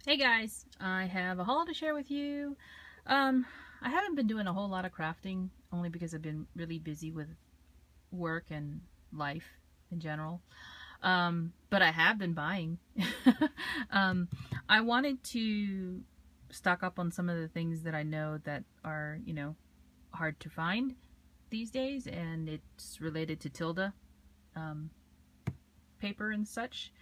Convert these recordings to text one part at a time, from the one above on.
Hey guys, I have a haul to share with you. I haven't been doing a whole lot of crafting only because I've been really busy with work and life in general. But I have been buying. I wanted to stock up on some of the things that I know that are, hard to find these days, and it's related to Tilda paper and such.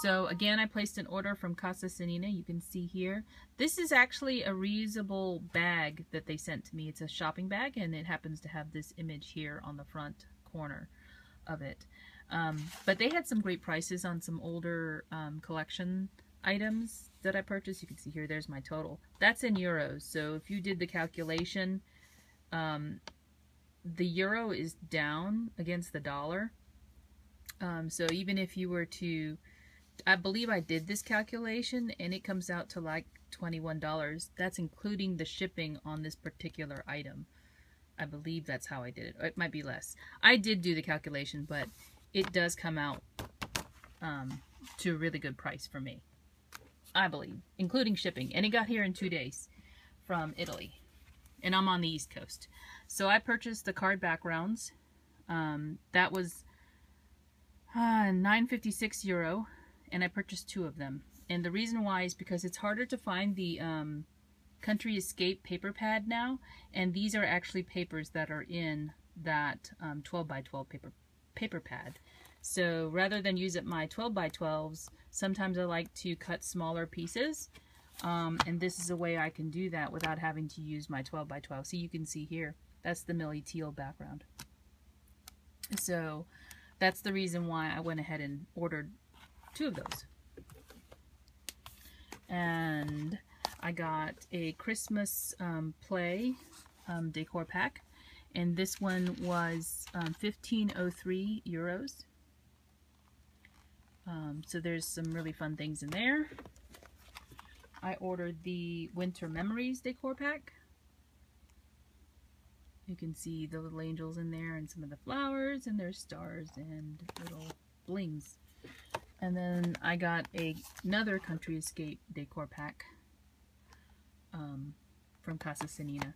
So again, I placed an order from Casa Sanina. You can see here. This is actually a reusable bag that they sent to me. It's a shopping bag, and it happens to have this image here on the front corner of it. But they had some great prices on some older collection items that I purchased. You can see here, there's my total. That's in euros. So if you did the calculation, the euro is down against the dollar. So even if you were to, I believe I did this calculation and it comes out to like $21. That's including the shipping on this particular item. I believe that's how I did it. It might be less. I did do the calculation, but it does come out to a really good price for me, I believe, including shipping. And it got here in 2 days from Italy. And I'm on the East Coast. So I purchased the card backgrounds. That was €9.56, and I purchased 2 of them. And the reason why is because it's harder to find the Country Escape paper pad now, and these are actually papers that are in that 12 by 12 paper pad. So rather than use my 12 by 12s, sometimes I like to cut smaller pieces, and this is a way I can do that without having to use my 12 by 12. So you can see here, that's the Millie Teal background. So that's the reason why I went ahead and ordered 2 of those. And I got a Christmas play decor pack, and this one was €15.03. So there's some really fun things in there. I ordered the Winter Memories decor pack. You can see the little angels in there and some of the flowers, and there's stars and little blings. And then I got another Country Escape decor pack from Casa Sanina.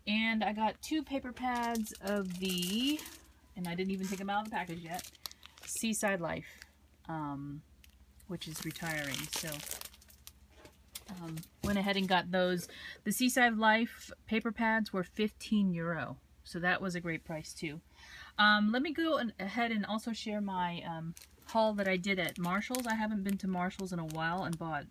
And I got 2 paper pads of the, and I didn't even take them out of the package yet, Seaside Life, which is retiring. So went ahead and got those. The Seaside Life paper pads were €15. So that was a great price too. Let me go ahead and also share my haul that I did at Marshall's. I haven't been to Marshall's in a while and bought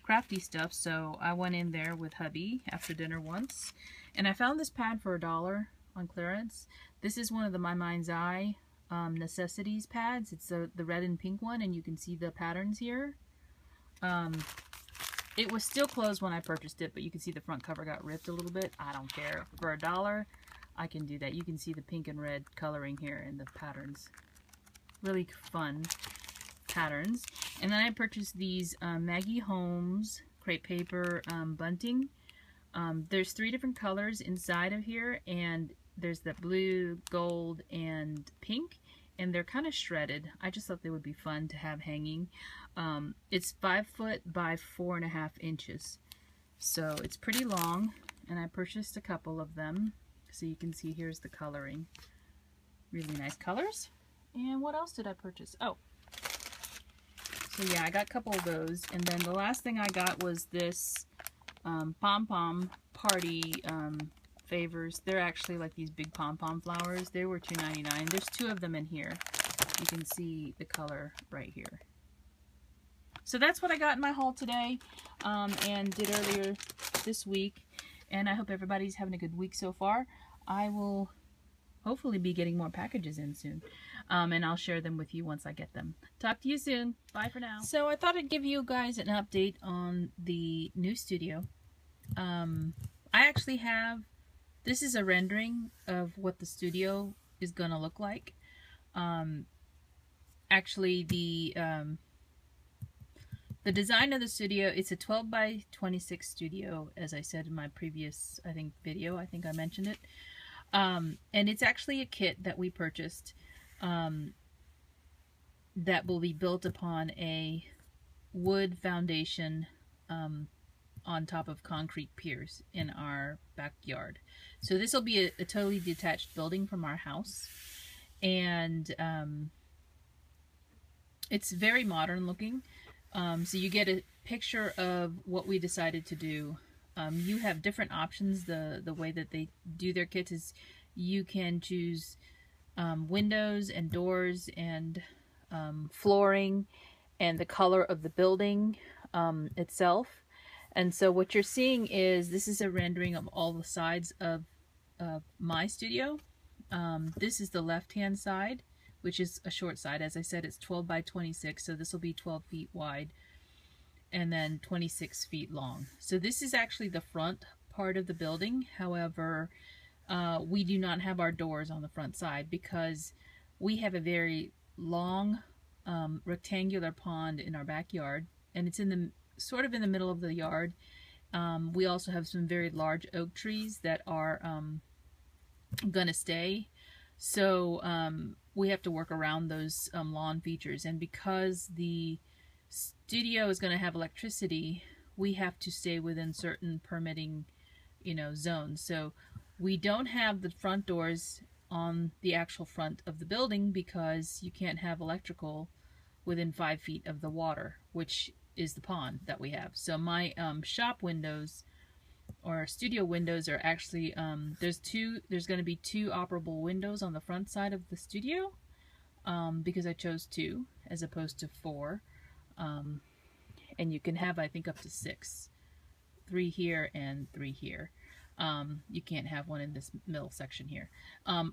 crafty stuff, so I went in there with hubby after dinner once, and I found this pad for $1 on clearance. This is one of the My Mind's Eye necessities pads. It's the red and pink one, and you can see the patterns here. It was still closed when I purchased it, but you can see the front cover got ripped a little bit. I don't care. For $1, I can do that. You can see the pink and red coloring here and the patterns. Really fun patterns. And then I purchased these Maggie Holmes crepe paper bunting. There's 3 different colors inside of here, and there's the blue, gold, and pink, and they're kind of shredded. I just thought they would be fun to have hanging. It's 5 foot by 4.5 inches, so it's pretty long, and I purchased a couple of them. So you can see here's the coloring. Really nice colors. And what else did I purchase? Oh, so yeah, I got a couple of those. And then the last thing I got was this pom-pom party favors. They're actually like these big pom-pom flowers. They were $2.99. There's 2 of them in here. You can see the color right here. So that's what I got in my haul today and did earlier this week. And I hope everybody's having a good week so far. I will hopefully be getting more packages in soon. And I'll share them with you once I get them. Talk to you soon. Bye for now. So I thought I'd give you guys an update on the new studio. I actually have, this is a rendering of what the studio is going to look like. Actually, the design of the studio, it's a 12 by 26 studio, as I said in my previous, video. I think I mentioned it. And it's actually a kit that we purchased that will be built upon a wood foundation on top of concrete piers in our backyard. So this will be a totally detached building from our house, and it's very modern looking. So you get a picture of what we decided to do. You have different options. The way that they do their kits is you can choose windows and doors and flooring and the color of the building itself. And so what you're seeing is, this is a rendering of all the sides of my studio. This is the left-hand side, which is a short side. As I said, it's 12 by 26, so this will be 12 feet wide and then 26 feet long. So this is actually the front part of the building. However, we do not have our doors on the front side because we have a very long rectangular pond in our backyard, and it's in the sort of in the middle of the yard. We also have some very large oak trees that are gonna stay, so we have to work around those lawn features. And because the studio is going to have electricity, we have to stay within certain permitting, zones. So we don't have the front doors on the actual front of the building because you can't have electrical within 5 feet of the water, which is the pond that we have. So my shop windows or studio windows are actually there's going to be 2 operable windows on the front side of the studio, because I chose 2 as opposed to 4, and you can have, I think, up to 6, 3 here and 3 here. You can't have one in this middle section here.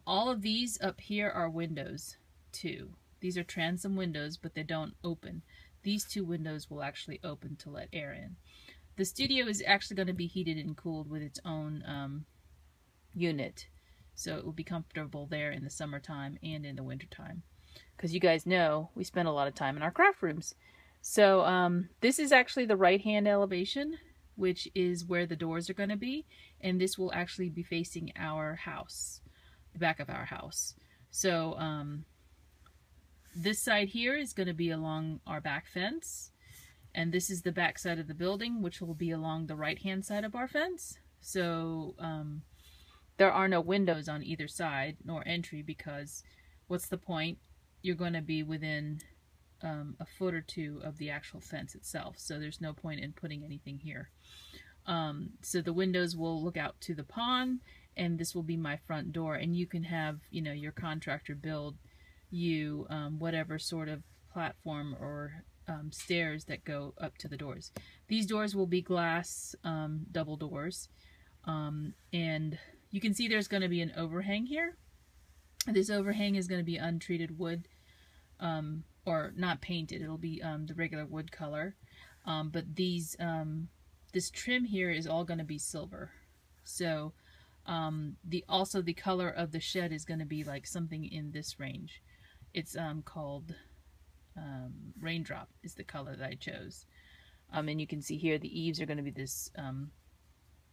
All of these up here are windows too. These are transom windows, but they don't open. These 2 windows will actually open to let air in. The studio is actually going to be heated and cooled with its own unit, so it will be comfortable there in the summertime and in the wintertime. Because you guys know we spend a lot of time in our craft rooms. So this is actually the right-hand elevation, which is where the doors are going to be, and this will actually be facing our house, the back of our house. So this side here is going to be along our back fence, and this is the back side of the building, which will be along the right-hand side of our fence. So there are no windows on either side, nor entry, because what's the point? You're going to be within a foot or 2 of the actual fence itself, so there's no point in putting anything here. So the windows will look out to the pond, and this will be my front door, and you can have, your contractor build you whatever sort of platform or stairs that go up to the doors. These doors will be glass double doors, and you can see there's going to be an overhang here. This overhang is going to be untreated wood, or not painted. It'll be the regular wood color, but these this trim here is all going to be silver. So also the color of the shed is going to be like something in this range. It's called Raindrop is the color that I chose. And you can see here the eaves are going to be this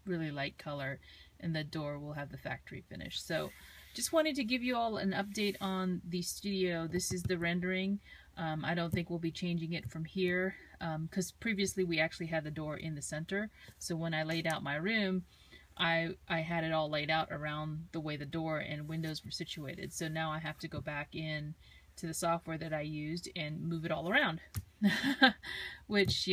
really light color, and the door will have the factory finish. So just wanted to give you all an update on the studio. This is the rendering. I don't think we'll be changing it from here, because previously we actually had the door in the center. So when I laid out my room, I had it all laid out around the way the door and windows were situated. So now I have to go back in to the software that I used and move it all around. Which,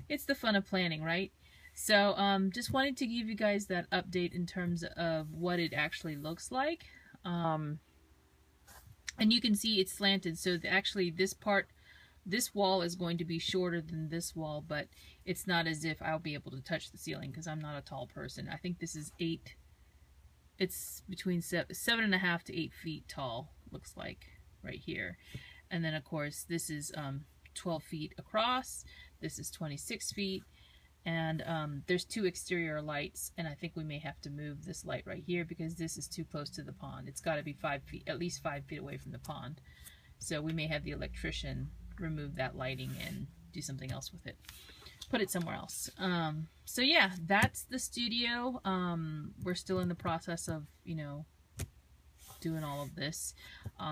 it's the fun of planning, right? So just wanted to give you guys that update in terms of what it actually looks like. And you can see it's slanted, so actually this wall is going to be shorter than this wall, but it's not as if I'll be able to touch the ceiling because I'm not a tall person. I think this is it's between 7.5 to 8 feet tall, looks like, right here. And then of course this is 12 feet across, this is 26 feet, and there's 2 exterior lights, and I think we may have to move this light right here because this is too close to the pond. It's got to be 5 feet, at least 5 feet away from the pond. So we may have the electrician remove that lighting and do something else with it. Put it somewhere else. So yeah, that's the studio. We're still in the process of, doing all of this.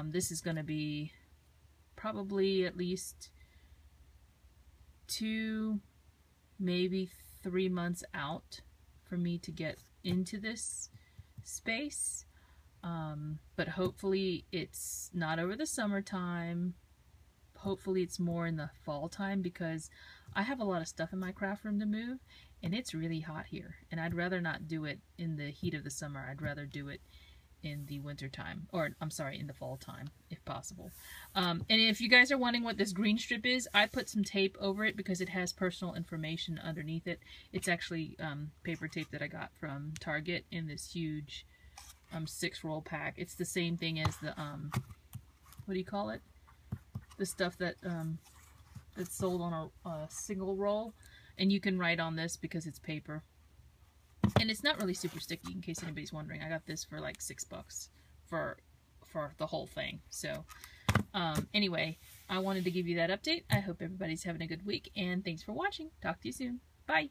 This is going to be probably at least 2 maybe 3 months out for me to get into this space. But hopefully it's not over the summertime. Hopefully it's more in the fall time, because I have a lot of stuff in my craft room to move and it's really hot here, and I'd rather not do it in the heat of the summer. I'd rather do it in the winter time, or I'm sorry, in the fall time if possible. And if you guys are wondering what this green strip is, I put some tape over it because it has personal information underneath it. It's actually paper tape that I got from Target in this huge 6-roll pack. It's the same thing as the what do you call it? The stuff that that's sold on a single roll, and you can write on this because it's paper. And it's not really super sticky, in case anybody's wondering. I got this for like $6 for the whole thing. So anyway, I wanted to give you that update. I hope everybody's having a good week, and thanks for watching. Talk to you soon. Bye.